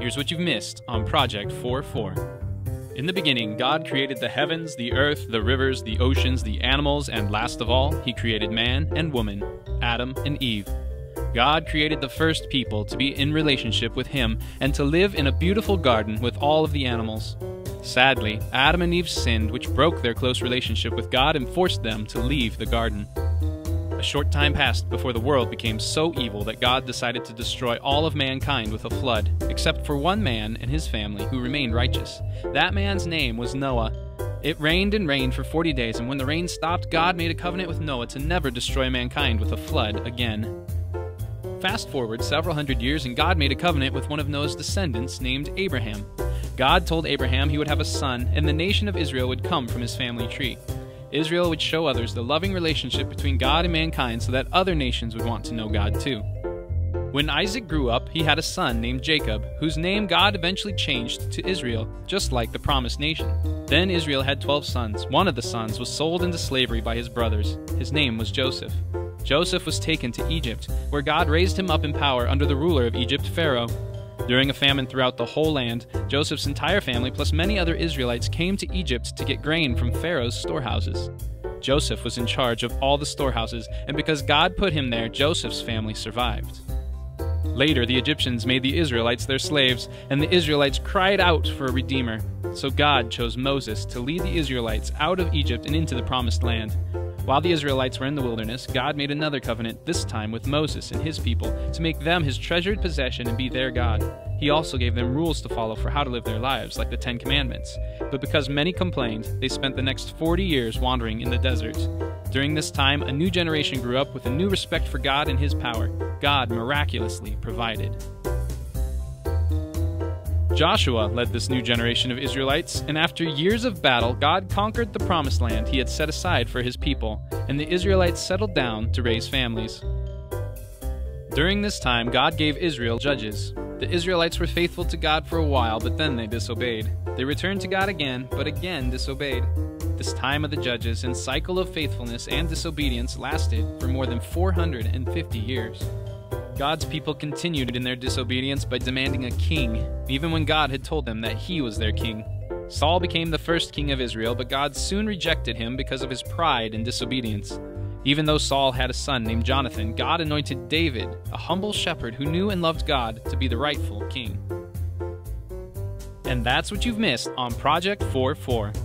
Here's what you've missed on Project 4-4. In the beginning, God created the heavens, the earth, the rivers, the oceans, the animals, and last of all, He created man and woman, Adam and Eve. God created the first people to be in relationship with Him and to live in a beautiful garden with all of the animals. Sadly, Adam and Eve sinned, which broke their close relationship with God and forced them to leave the garden. A short time passed before the world became so evil that God decided to destroy all of mankind with a flood, except for one man and his family who remained righteous. That man's name was Noah. It rained and rained for 40 days, and when the rain stopped, God made a covenant with Noah to never destroy mankind with a flood again. Fast forward several hundred years, and God made a covenant with one of Noah's descendants named Abraham. God told Abraham he would have a son, and the nation of Israel would come from his family tree. Israel would show others the loving relationship between God and mankind so that other nations would want to know God too. When Isaac grew up, he had a son named Jacob, whose name God eventually changed to Israel, just like the promised nation. Then Israel had 12 sons. One of the sons was sold into slavery by his brothers. His name was Joseph. Joseph was taken to Egypt, where God raised him up in power under the ruler of Egypt, Pharaoh. During a famine throughout the whole land, Joseph's entire family plus many other Israelites came to Egypt to get grain from Pharaoh's storehouses. Joseph was in charge of all the storehouses, and because God put him there, Joseph's family survived. Later, the Egyptians made the Israelites their slaves, and the Israelites cried out for a redeemer. So God chose Moses to lead the Israelites out of Egypt and into the promised land. While the Israelites were in the wilderness, God made another covenant, this time with Moses and his people, to make them His treasured possession and be their God. He also gave them rules to follow for how to live their lives, like the 10 Commandments. But because many complained, they spent the next 40 years wandering in the desert. During this time, a new generation grew up with a new respect for God and His power. God miraculously provided. Joshua led this new generation of Israelites, and after years of battle, God conquered the promised land He had set aside for His people, and the Israelites settled down to raise families. During this time, God gave Israel judges. The Israelites were faithful to God for a while, but then they disobeyed. They returned to God again, but again disobeyed. This time of the judges and cycle of faithfulness and disobedience lasted for more than 450 years. God's people continued in their disobedience by demanding a king, even when God had told them that He was their king. Saul became the first king of Israel, but God soon rejected him because of his pride and disobedience. Even though Saul had a son named Jonathan, God anointed David, a humble shepherd who knew and loved God, to be the rightful king. And that's what you've missed on Project 4-4.